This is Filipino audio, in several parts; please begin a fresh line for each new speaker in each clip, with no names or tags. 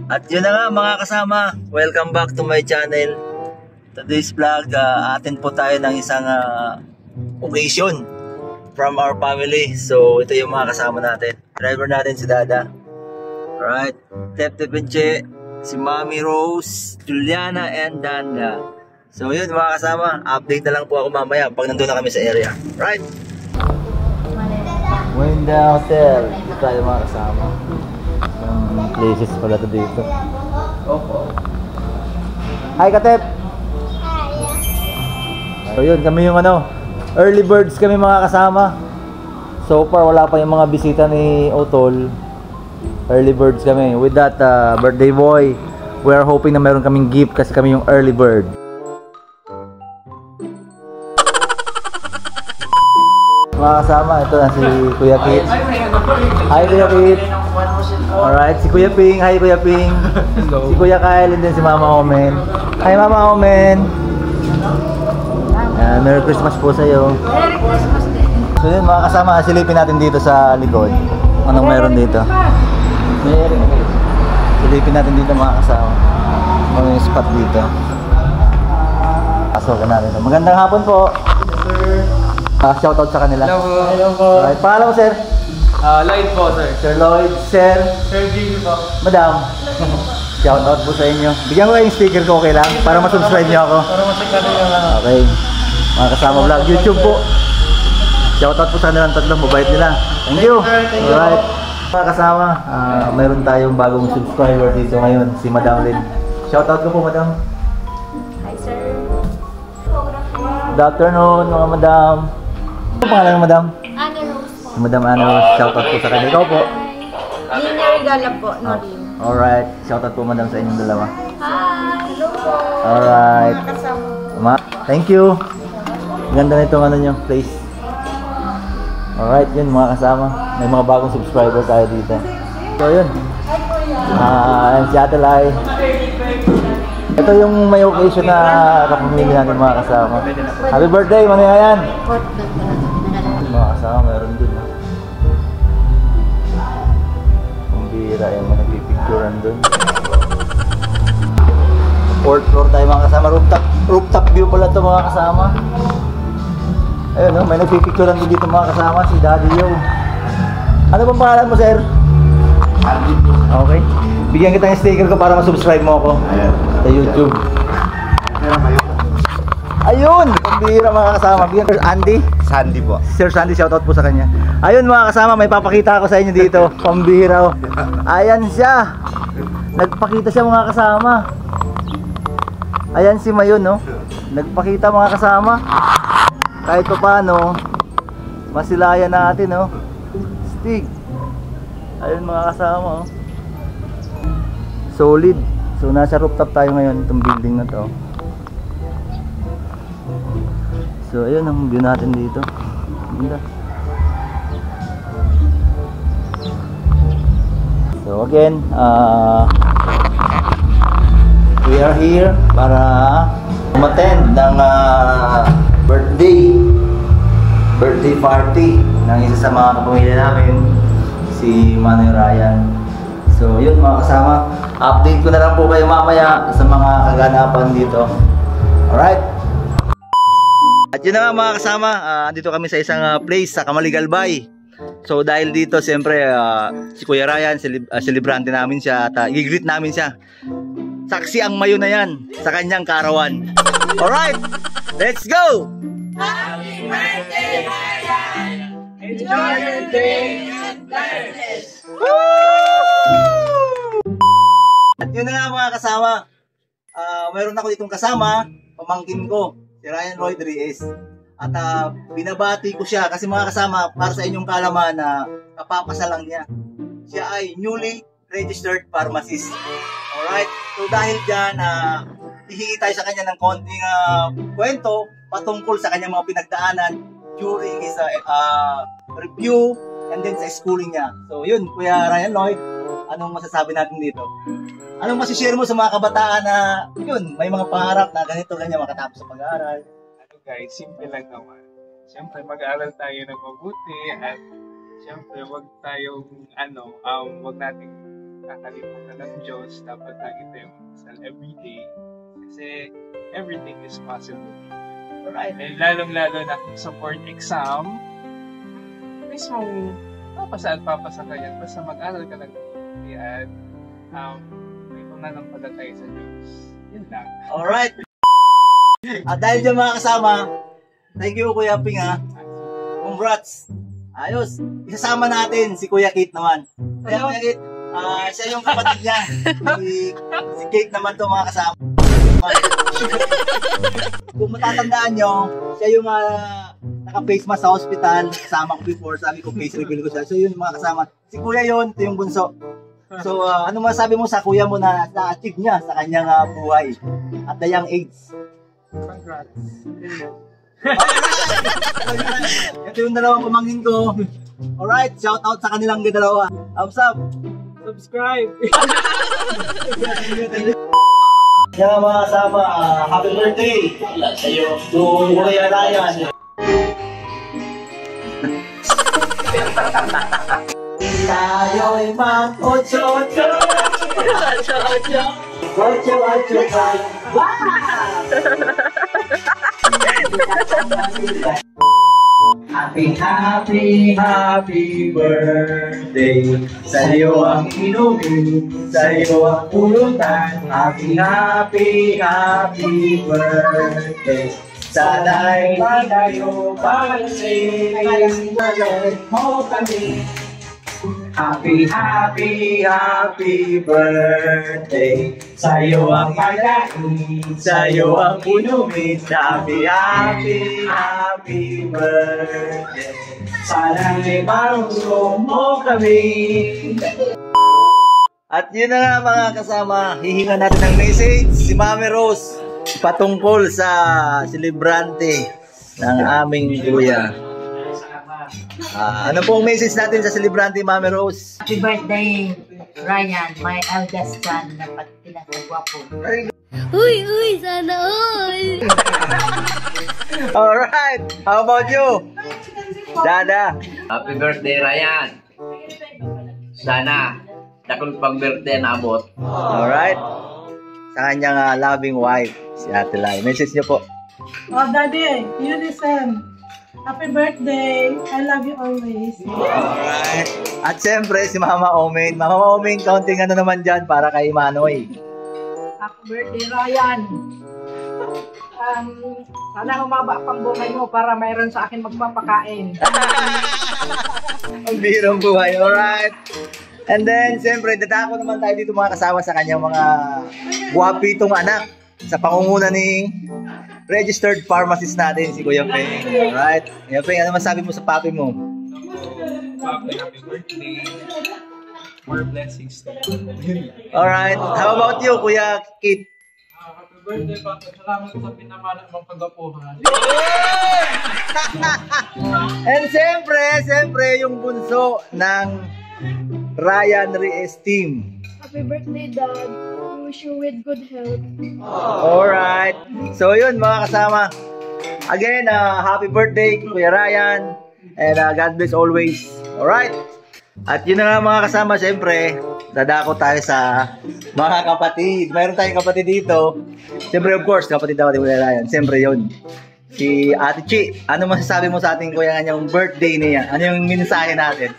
At yun na nga mga kasama, welcome back to my channel. Today's vlog, atin po tayo ng isang occasion from our family. So ito yung mga kasama natin. Driver natin si Dada. Alright, Tep Tepenche, si Mami Rose, Juliana, and Danda. So yun mga kasama, update na lang po ako mamaya pag nandun na kami sa area. Right? Winda Hotel, dito tayo mga kasama. Places pala to dito. Opo. Hi Katep! Hi! So yun, kami yung early birds kami mga kasama. So far wala pa yung mga bisita ni Otol. Early birds kami. With that birthday boy, we are hoping na meron kaming gift kasi kami yung early bird. Mga kasama, ito na si Kuya Kit. Hi Kuya Kit! Alright, si Kuya Ping. Hi Kuya Ping. Si Kuya Kyle and then si Mama Omen. Hi Mama Omen. Merry Christmas po sa iyo.
Merry Christmas din.
So yun mga kasama, silipin natin dito sa likod. Anong meron dito? Silipin natin dito mga kasama. Ano yung spot dito? Pasokan natin. Magandang hapon po. Shoutout sa kanila.
Hello po.
Alright, paalam mo sir.
Lloyd po, sir.
Sir Lloyd, sir.
Sir Jimmy po.
Madam. Shoutout po sa inyo. Bigyan ko kayo yung sticker ko, okay lang? Para masubscribe nyo ako.
Para masikado yung
Okay. Mga kasama vlog, YouTube po. Shoutout po sa kanilang tatlong, mabait nila. Thank you. Alright. Mga kasama, mayroon tayong bagong subscriber dito ngayon, si Madam Lynn. Shoutout ko po, Madam.
Hi, sir.
Good afternoon, mga Madam. Ano pangalan ng Madam?
Ana Rose po.
Si Madam Ana Rose, shoutout po sa kanila. Ikaw po.
Nina Regala po, Norin.
Alright, shoutout po Madam sa inyong dalawa.
Hi! Hello po.
Alright.
Mga kasama.
Thank you. Ganda na itong nyo, place. Alright, yun mga kasama. May mga bagong subscriber tayo dito. So yun. Si Ate Lai. Ito yung may occasion na kapamili natin mga kasama. Happy birthday, Manayayan! Mga kasama, meron dun. Ang bira yung mga nagpipicturan dun. 4th floor tayo mga kasama. Rooftop view pala ito mga kasama. Ayun, may nagpipicturan din dito mga kasama. Si Daddy Yo. Ano bang pangalan mo, sir? Andy. Okay. Bigyan kita ng sticker ko para masubscribe mo ako. Sa YouTube. Ayun! Pambihira mga kasama. Bigyan ko Andy.
Sandy po.
Sir Sandy, shoutout po sa kanya. Ayun mga kasama, may papakita ako sa inyo dito. Pambihira. Ayan siya. Nagpakita siya mga kasama. Ayan si Mayon, no? Nagpakita mga kasama. Kahit pa paano, masilayan natin, no? Stig. Ayun mga kasama, oh. Solid. So nasa rooftop tayo ngayon, itong building na to. So ayun ang view natin dito. Ganda. So again, we are here para umattend ng birthday party ng isa sa mga kapamilya namin, si Manoy Ryan. So yun mga kasama, update ko na lang po kayo mamaya sa mga kaganapan dito. Alright. At yun na nga mga kasama, andito kami sa isang place sa Kamaligalbay. So dahil dito siyempre si Kuya Ryan, celebrante namin siya at i-greet namin siya. Saksi ang Mayo na yan sa kanyang karawan. Alright, let's go!
Happy birthday, Ryan! Enjoy your day and blessings!
At yun na nga mga kasama, mayroon ako ditong kasama, pamangkin ko, si Ryan Lloyd Reyes. At binabati ko siya kasi mga kasama, para sa inyong kalaman na kapapasalang niya. Siya ay newly registered pharmacist. Alright, so dahil dyan, hihingi tayo sa kanya ng konting kwento patungkol sa kanyang mga pinagdaanan during his review and then sa schooling niya. So yun, Kuya Ryan Lloyd, anong masasabi natin dito? Anong masishare mo sa mga kabataan na, yun, may mga pangarap na ganito, ganyan, makatapos sa pag-aaral?
Ano guys, simple lang naman. Siyempre, mag-aaral tayo ng mabuti at siyempre, wag nating kakalimutan ng Diyos. Dapat lagi tayong magdasal everyday. Kasi everything is possible.
Alright.
And lalong-lalo na sa board exam, mismong papasa ka yan. Basta mag-aaral ka lang mabuti at may pananampalataya sa Diyos. Yun lang.
Alright. At dahil dyan mga kasama, thank you Kuya Ping ha. Congrats. Ayos. Isasama natin si Kuya Kate naman. Kuya Kate, siya yung kapatid niya. Si Kate naman to mga kasama. Kung matatandaan nyo, siya yung naka-face mask sa hospital. Kasama ko before, sabi ko face reveal ko siya. So yun mga kasama. Si Kuya yun, ito yung bunso. So ano masabi mo sa kuya mo na na-achieve niya sa kanyang buhay at the young age?
Congrats.
Ito yung dalawang pamangkin ko. Alright, shout out sa kanilang dalawa. Thumbs up.
Subscribe!
Kaya mga kasama, happy birthday sa'yo. To Kuya Ryan. Tayo'y mag-ocho-ocho. Ocho-ocho. Ocho-ocho. Happy birthday. Sa'yo ang inumin, sa'yo ang pulutan. Happy birthday. Sana'y malayo pansin mo kami. Happy birthday. Sa'yo ang pagkain, sa'yo ang inumin. Happy birthday. Sana'y marunong mo kami. At yun na nga mga kasama, hihinga natin ng message si Mami Rose patungkol sa celebrante ng aming kuya. Ano pong message natin sa celebrante Mami Rose?
Happy birthday, Ryan, my eldest son na pinakagwapo.
Uy, sana all!
Alright, how about you? Dada.
Happy birthday, Ryan. Sana dakong pag-birthday na abot.
Alright. Sa kanyang loving wife, si Ate Lai. Message niyo po.
Oh, Daddy, you listen. Happy birthday. I love you always.
Alright. At siyempre, si Mama Omen. Mama Omen, counting ano naman dyan para kay Manoy.
Happy birthday, Ryan. Sana humaba pang buhay mo para mayroon sa akin magpapakain.
Ang birong buhay. Alright. And then, siyempre, dadako naman tayo dito mga kasama sa kanyang mga guwapitong anak sa pangunguna ni registered pharmacist natin, si Kuya Peng. Alright. Kuya Peng, ano masabi mo sa papi mo?
Happy birthday. More blessings to you.
Alright. How about you, Kuya Kit?
Happy birthday, Papa. Salamat sa pinamana mong kagapuhan.
And siyempre, yung bunso ng Ryan Reyes team.
Happy birthday, Dad. We wish you with good health.
Alright. So yun mga kasama. Again, happy birthday Kuya Ryan. And God bless always. Alright. At yun na nga mga kasama, siyempre, dadako tayo sa mga kapatid. Mayroon tayong kapatid dito. Siyempre, of course, kapatid natin Kuya Ryan. Siyempre yun. Si Ate Chi. Ano masasabi mo sa ating kuya kanyang birthday niya? Ano yung mensahe natin?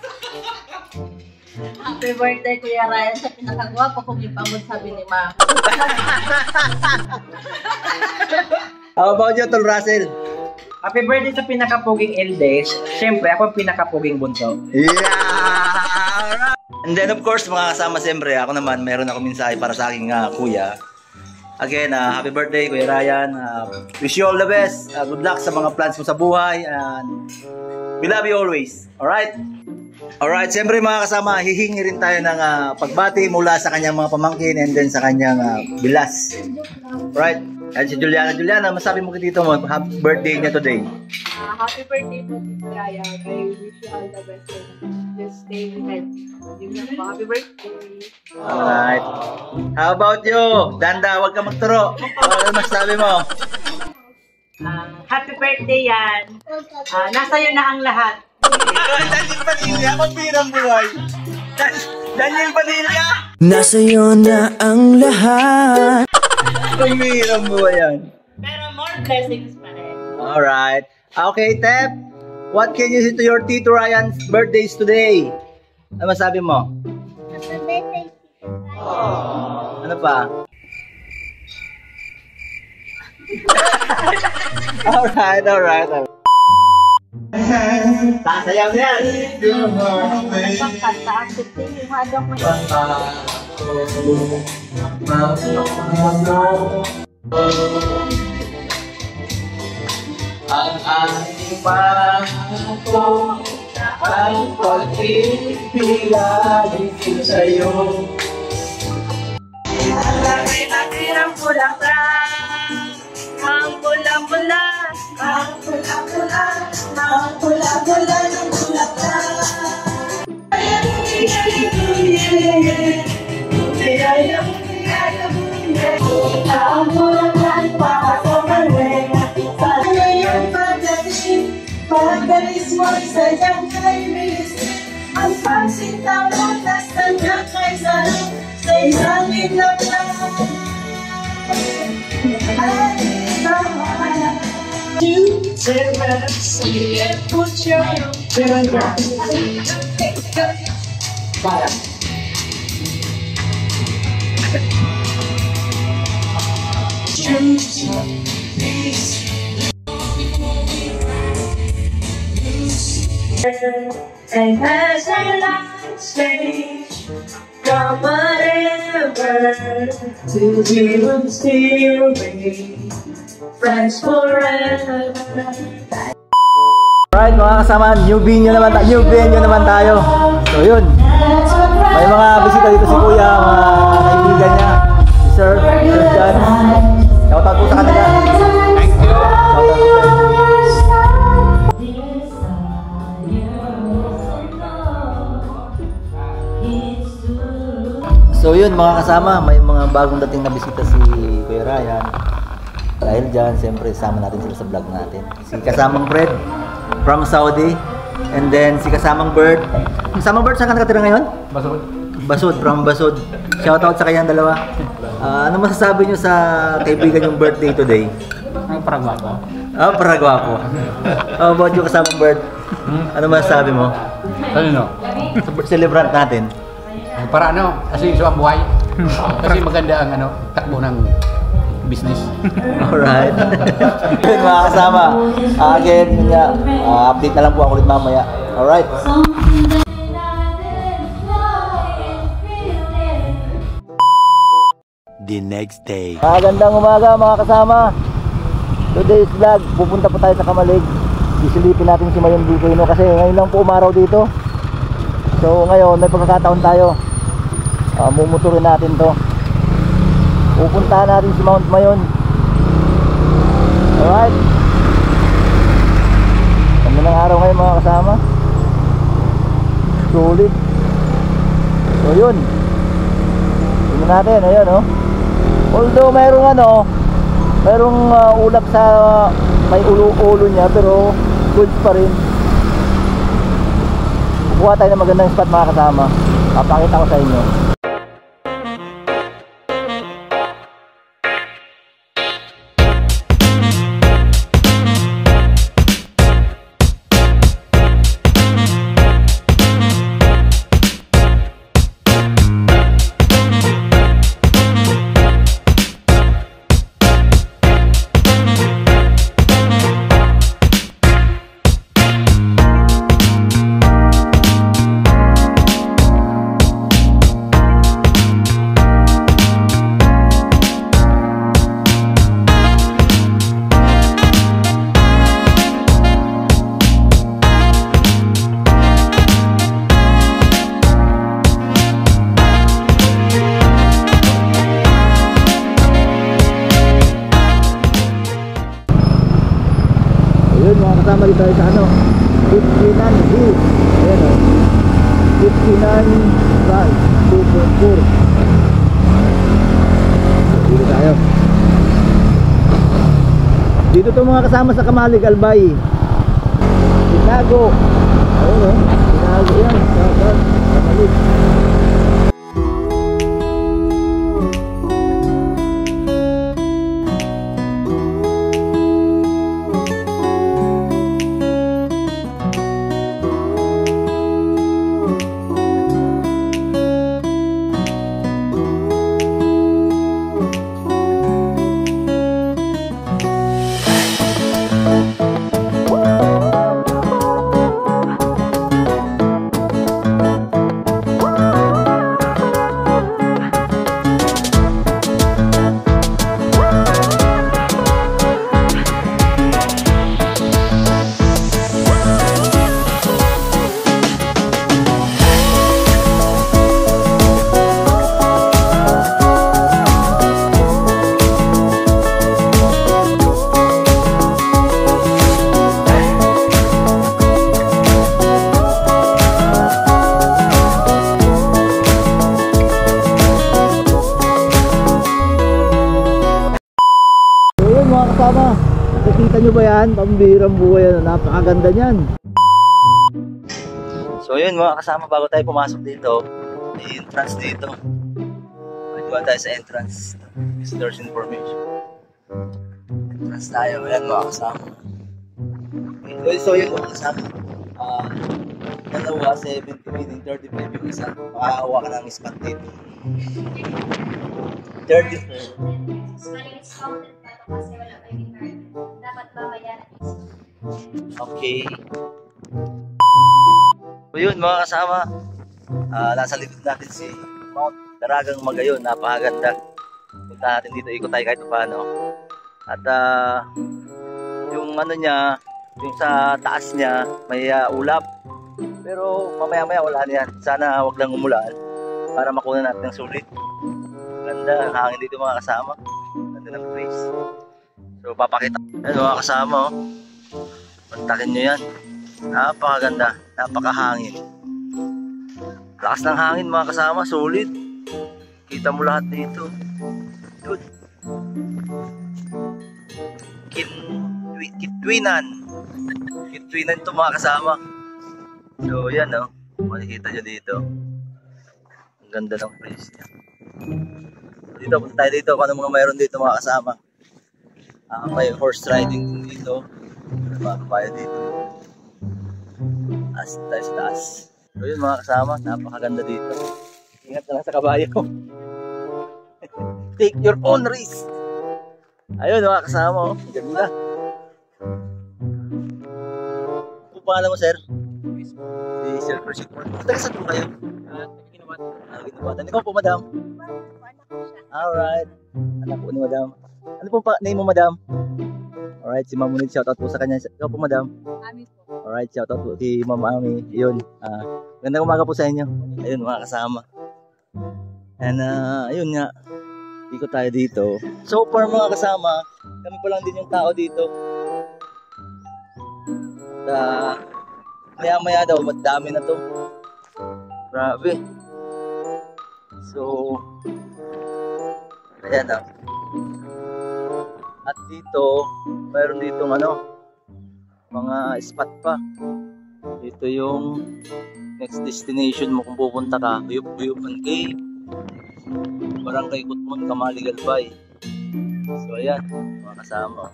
Happy birthday, Kuya Ryan, sa pinakagwapo kong ipamod sabi ni Ma.
How about you, Tol Russell?
Happy birthday sa pinakapuging eldest. Siyempre, ako ang pinakapuging bunso.
Yeah! And then of course, mga kasama, siyempre, ako naman, meron ako mensahe para sa aking kuya. Again, happy birthday, Kuya Ryan. Wish you all the best. Good luck sa mga plans mo sa buhay. And We love you always. Alright? Alright, siyempre mga kasama, hihingi rin tayo ng pagbati mula sa kanyang mga pamangkin and then sa kanyang bilas. Alright? At si Juliana, masabi mo dito mo, happy birthday niya today.
Happy birthday po, Tito Ryan. I wish you all the best and just stay healthy. Happy birthday.
Alright. How about you? Danda, huwag ka magturo. Ano masabi mo?
Happy birthday yan. Nasa iyo na ang lahat.
Daniel Padilla, magpirang buhay. Daniel Padilla!
Nasa iyo na ang lahat.
Magpirang buhay yan.
Pero more blessings pa rin.
Alright. Okay, Tep. What can you say to your Tito Ryan's birthdays today? Ano masabi mo?
Happy birthday, Tito Ryan.
Ano pa? Alright. Sasayaw yan!
Pagkanta, accepting yung hadok mo.
Ang aking pangako ang pag-ibig sa'yo.
Ang laki-laki ng bulaklak, ang pula-pula, ang pula-pula, ang pula-pula ng bulaklak. Ang bulaklak para sa kanila, sa ngayong pagdating, pagdalis mo'y sadyang kainis. Ang pagsinta mo na sadya kay sarap, sa isang itlog lang. You say that, see it, put your finger. Para. Choose peace. And as our lives change from whatever to we will still be friends forever.
Alright mga kasama, new venue naman tayo. So yun, may mga bisita dito si Kuya, mga kaibigan niya, si Sir John. Shoutout po sa kanila.
Thank you.
So yun mga kasama, may mga bagong dating na bisita si Kuya Ryan. Dahil dyan, siyempre sama natin sila sa vlog natin. Si kasamang Fred from Saudi. And then si kasamang Bird. Kasamang Bird, saan ka nakatira ngayon? Basud, from Basud. Shoutout sa kanyang dalawa. Ano masasabi nyo sa kaibigan yung birthday today?
Ang paragwapo.
Paragwapo. How about yung kasamang Bird? Ano masasabi mo?
Ano?
Sa celebrant natin.
Para ano? Kasi sa buhay. Kasi maganda ang takbo ng business.
Alright. Yun mga kasama. Again, yun nga, update na lang po ako ulit mamaya. Alright.
The next day.
Magandang umaga mga kasama. Today's vlog, pupunta po tayo sa Kamalig. Isilipin natin si Mayon Bikoino kasi ngayon lang po umaraw dito. So ngayon may pagkakataon tayo. Mumuturin natin to. Pupuntahan natin si Mount Mayon. Alright. Ganda ng araw ngayon mga kasama. Sulit. So yun. Tingnan natin, ayun oh. Although mayroong ulap sa may ulo niya pero good pa rin. Kukuha tayo ng magandang spot mga kasama. Papakita ko sa inyo. tayo sa ano, 59 Hill. Ayan o, 59 Drive 2.4. Dito tayo. Dito to mga kasama sa Kamalig, Albay, Tinago. Ayun o, Tinago yan sa Kamalig. Nakikita nyo ba yan? Pambirang buhay yan. Napakaganda niyan. So yun mga kasama, bago tayo pumasok dito, may entrance dito. Magdiba tayo sa entrance. Visitors information. Entrance tayo. Ayan mga kasama. So yun mga kasama. Dalawa, 70 meaning 35 yung isa. Makakawa ka ng spot dito. 30.
Kasi wala kayong card. Dapat babayaran.
Okay. So yun mga kasama, nasa likod natin si Mount Daragang Magayon. Napakaganda. Punta natin dito, ikot tayo kahit paano. At yung ano niya, yung sa taas niya may ulap, pero mamaya maya wala na yan. Sana wag lang umulan para makuha natin ng sulit. Ganda ang hangin dito mga kasama. Ganda ng place. So papakita. Ayan mga kasama, oh. Pantakin nyo yan. Napakaganda. Napakahangin. Lakas ng hangin mga kasama. Solid. Kita mo lahat dito. Good. Kitwinan. Kitwinan ito mga kasama. So yan, oh. Makikita nyo dito. Ang ganda ng place niya. Dito, punta tayo dito kung ano mga mayroon dito mga kasama. May horse riding dito. Mga dito. Taas tayo sa taas. So yun mga kasama, napakaganda dito. Ingat na lang sa kabayo. Take your own risk. Ayun mga kasama, oh. Ganda. Kung pangalan mo sir? Si Sir Persikmon. Taga saan po kayo? Ginawatan. Ikaw po madam? Alright. Anak po ni madam. Ano po pa name mo madam? Alright, si Ma'am Munid, shoutout po sa kanya. Ikaw po madam?
Ami po.
Alright, shoutout po si Ma'am Ami. Yun. Gandang umaga po sa inyo. Ayun mga kasama. And ayun nga. Ikot tayo dito. So far mga kasama, kami pa lang din yung tao dito. At maya-maya daw, madami na to. Grabe. So, ayan na. At dito, mayroon ditong ano, mga spot pa. Ito yung next destination mo kung pupunta ka. Uyup-Uyupan Cave, Barangay Kutmon, Kamalig, Albay. So ayan, mga kasama.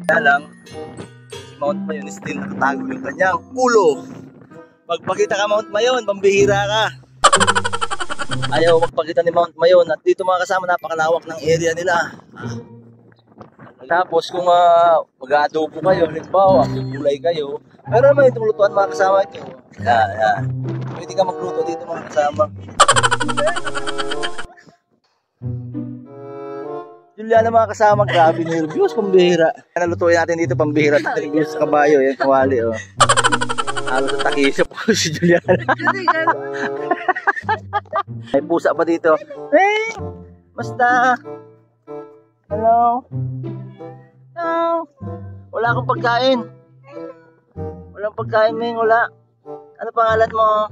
Kaya lang, si Mount Mayon still nakatago yung kanyang ulo. Magpakita ka Mount Mayon, pambihira ka. Ayaw magpakita ni Mount Mayon. At dito mga kasama, napakalawak ng area nila. Tapos kung mag-aadobo kayo, halimbawa, gulay kayo, meron naman itong lutuan mga kasama ito. Yan. Pwede ka magluto dito mga kasama. Juliana mga kasama, grabe nervyos, pambihira. Nalutuin natin dito, pambihira. Nervyos sa kabayo, yan kawali. Oh. Halos sa takisyo po si Juliana. May pusa pa dito. Hey! Basta! Hello? Hello? Wala akong pagkain. Walang pagkain, Ming, wala. Ano pangalan mo?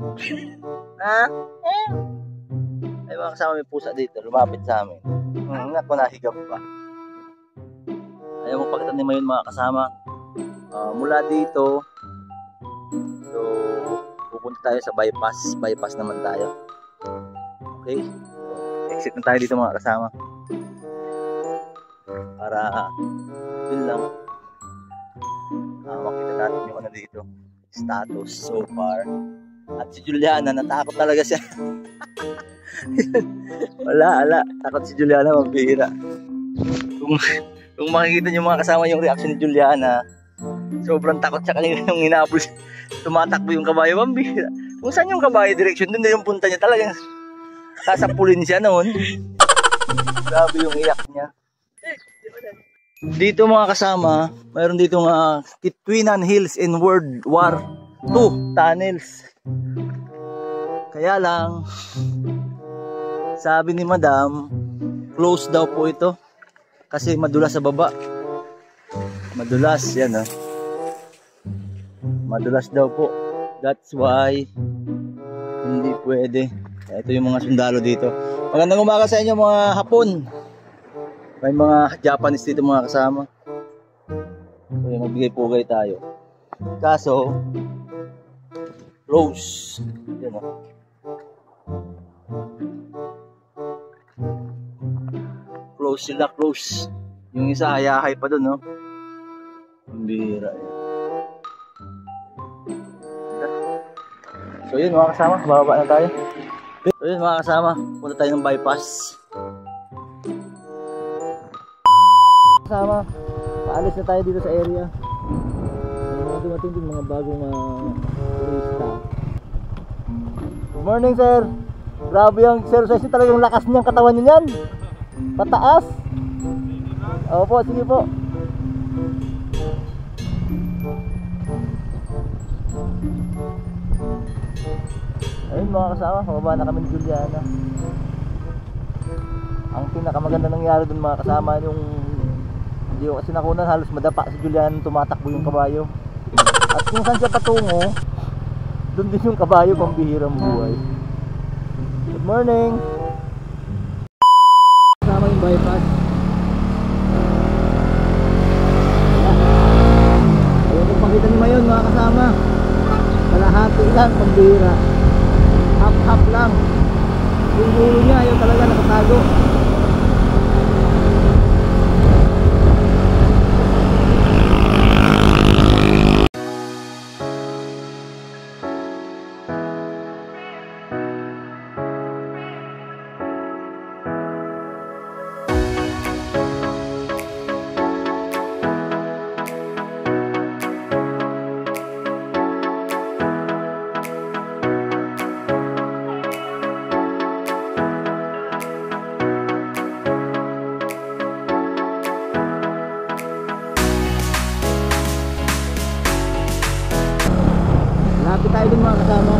Ha? Ay, mga kasama may pusa dito, lumapit sa amin. Nga ko nahigap pa. Ayaw mo pagkatan ni Mayon mga kasama. Mula dito, so pupunta tayo sa bypass. Bypass naman tayo. Okay? Exit na tayo dito mga kasama. Para yun lang. Makita natin yung ano dito. Status so far. At si Juliana, natakot talaga siya. Wala. Takot si Juliana, magbihira. Kung makikita niyo mga kasama yung reaction ni Juliana, sobrang takot siya kanina yung hinabol. Tumatakbo yung kabayo, magbihira. Kung saan yung kabayo direction, doon na yung punta niya. Talagang sasapulin siya noon. Grabe yung iyak niya. Dito mga kasama, mayroon dito nga Kitwinan Hills in World War II tunnels. Kaya lang, sabi ni Madam, close daw po ito kasi madulas sa baba. Madulas, yan madulas daw po. That's why hindi pwede. Ito yung mga sundalo dito. Magandang umaga sa inyo mga Hapon. May mga Japanese dito mga kasama. So, magbigay-pugay tayo. Kaso, close. Yan Close sila, close. Yung isa, hayahay pa dun, no? Ang bihira yan. So yun mga kasama, bababa na tayo. So yun mga kasama, punta tayo ng bypass. Kasama, paalis na tayo dito sa area. Dumating din mga bagong turista. Good morning sir. Grabe yung exercise, talagang lakas niyang katawan niyo yan. Pataas. Opo, sige po. Ayun mga kasama, pababa na kami ni Juliana. Ang pinakamaganda nangyari dun mga kasama, yung hindi ko kasi nakunan, halos madapa si Juliana, tumatakbo yung kabayo. At kung saan siya patungo, dun din yung kabayo, pambihirang buhay. Good morning. Kasama yung bypass. Ayun kung pakita ni Mayon mga kasama, kalahati lang, pambihira. Half lang. Yung ulo niya, ayaw talaga nakatago. Lapit tayo din mga kasama.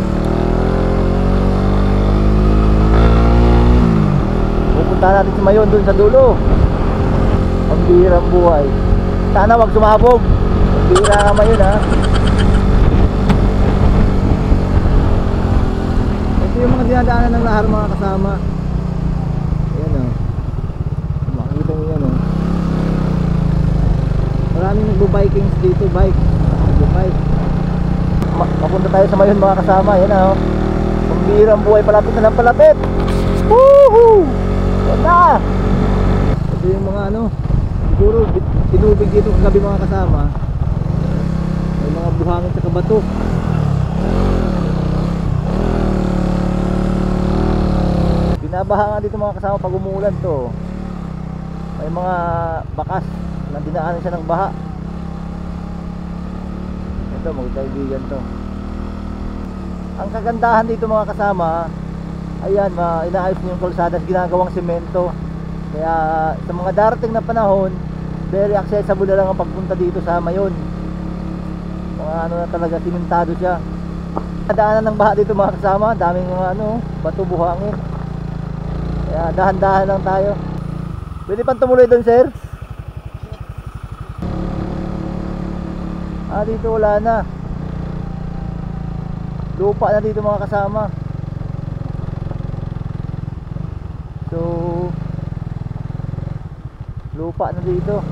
Pupunta natin si Mayon dun sa dulo. Ang bihirang buhay. Sana wag sumabog. Ang bihira ka Mayon ha. Ito yung mga dinadaanan ng lahar mga kasama. Ayan o. Makikita nyo yan o. Maraming nagbo-bikings dito. Nagbo-bike. Mapunta tayo sa Mayon mga kasama. Yan na oh. Pambihirang buhay, palapit na lang palapit. Woohoo! Yan na. Ito yung mga siguro tinubig dito kagabi mga kasama. May mga buhangin sa kabato. Binabaha nga dito mga kasama pag umuulan to. May mga bakas na dinaanan siya ng baha. Ito, magkaibigan to. Ang kagandahan dito mga kasama, ayan, inaayos niyo yung kalsada, ginagawang semento. Kaya sa mga darating na panahon, very accessible na lang ang pagpunta dito sa Mayon. Mga na talaga, simentado siya. Daanan ng baha dito mga kasama, daming mga bato, buhangin. Kaya dahan-dahan lang tayo. Pwede pang tumuloy doon sir? Dito wala na. Lupa na dito mga kasama. So lupa na dito.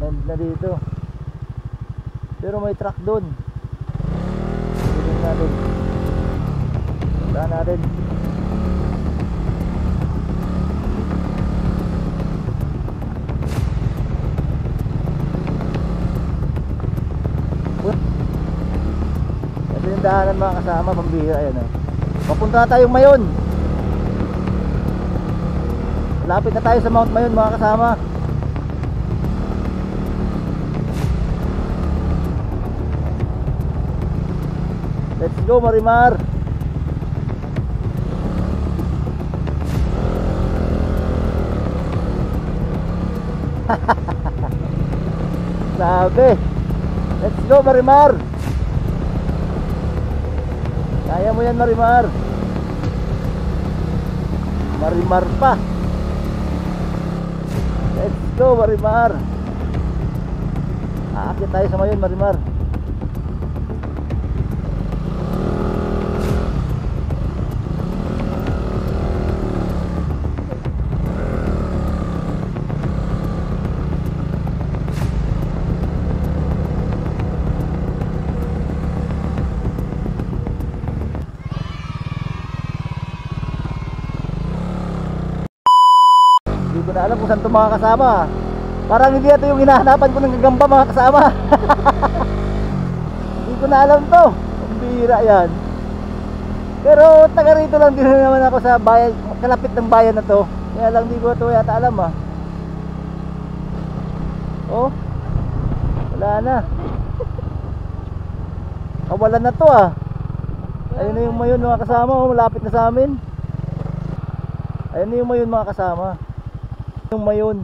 Land na dito. Pero may truck doon. Tingnan natin. Saan natin? Ito yung daanan mga kasama, pambihira. Ayan o. Papunta na tayong Mayon. Lapit na tayo sa Mount Mayon mga kasama. Let's go Marimar. Sabi, let's go Marimar. Kaya mo yan Marimar. Marimar pa. Let's go Marimar. Aakit tayo sa Mayon Marimar. Hindi ko na alam kung saan ito mga kasama. Parang hindi ito yung hinahanapan ko ng gagamba mga kasama. Hindi ko na alam to. Ang bihira yan. Pero taga rito lang din naman ako sa bayan, kalapit ng bayan na to. Kaya lang hindi ko ito yata alam ah. Oh, wala na. Kawalan na to ah. Ayun na yung Mayon mga kasama oh, malapit na sa amin. Ayun na yung Mayon mga kasama. Yung Mayon.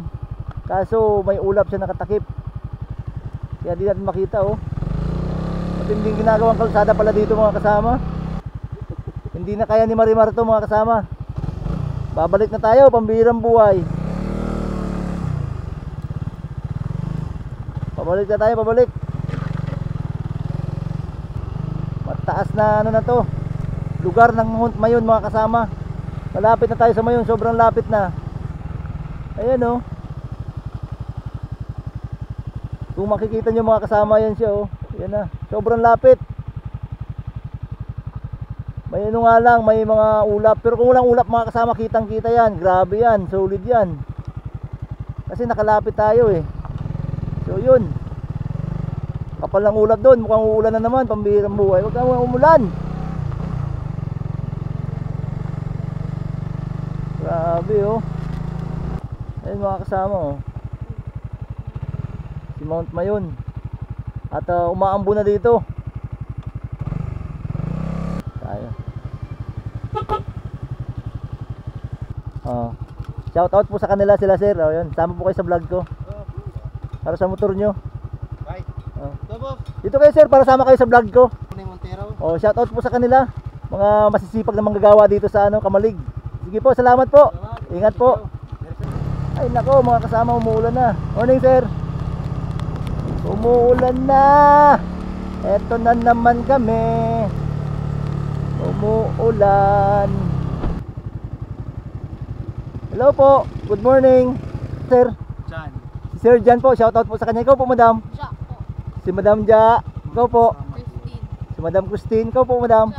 Kaso may ulap siya nakatakip. Kaya di natin makita oh. Matinding ginagawang kalsada pala dito mga kasama. Hindi na kaya ni Marimar to mga kasama. Babalik na tayo, pambihirang buhay. Pabalik na tayo, pabalik. Mataas na ano na to, lugar ng Mount Mayon mga kasama. Malapit na tayo sa Mayon, sobrang lapit na. Ayan oh. Kung makikita nyo mga kasama, yan siya oh. Yan na, sobrang lapit. May ano nga lang, may mga ulap. Pero kung walang ulap mga kasama, kitang kita yan. Grabe yan, solid yan. Kasi nakalapit tayo eh. So yun, kapal ng ulap doon. Mukhang uulan na naman, pambihirang buhay. Huwag kang umulan. Grabe oh. Ayun mga kasama oh, si Mount Mayon. At umaambo na dito tayo. Shout out po sa kanila sila sir. Yun, sama po kayo sa vlog ko. Para sa motor nyo. Dito kayo sir, para sama kayo sa vlog ko. Shout out po sa kanila. Mga masisipag na manggagawa dito sa ano, Kamalig. Sige po, salamat po. Ingat po. Ay nako mga kasama, umuulan na. Morning sir. Umuulan na. Eto na naman kami. Umuulan. Hello po, good morning sir.
Jan.
Si Sir Jan po, shout out po sa kanya. Ikaw po madam.
Ja po.
Si Madam Ja. Ikaw po.
Christine.
Si Madam Christine. Ikaw po madam.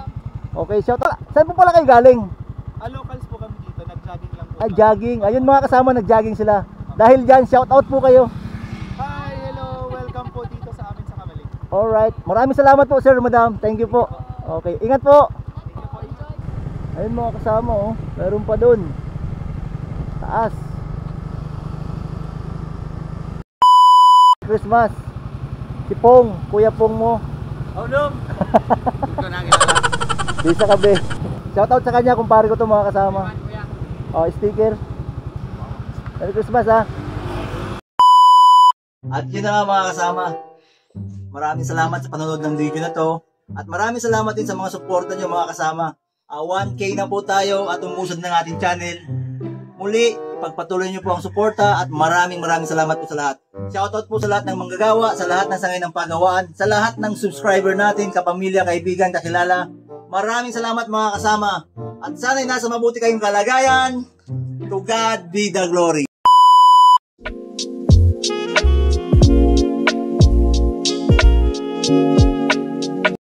Okay, shout out. Saan po pala kayo galing?
Locals po kami dito, nag-jogging lang po.
Ay, jogging. Ayun mga kasama, nag-jogging sila. Dahil dyan, shout out po kayo.
Hi, hello, welcome po dito sa amin sa Kamalig.
Alright, maraming salamat po sir, madam. Thank you po. Okay, ingat po. Ayun mga kasama oh, meron pa dun taas. Christmas. Si Pong, Kuya Pong mo.
Oh no. Ito na kilala.
Di sa kabe. Shout out sa kanya, kumpare ko to mga kasama. Oh, sticker. Merry Christmas ha. At yun na nga mga kasama. Maraming salamat sa panonood ng video na to. At maraming salamat din sa mga suporta nyo mga kasama. 1K na po tayo at umusad ng ating channel. Muli, pagpatuloy niyo po ang suporta at maraming salamat po sa lahat. Shoutout po sa lahat ng manggagawa, sa lahat ng sangay ng pagawaan, sa lahat ng subscriber natin, kapamilya, kaibigan, kakilala. Maraming salamat mga kasama. At sana'y nasa mabuti kayong kalagayan. To God be the glory.
Thank you.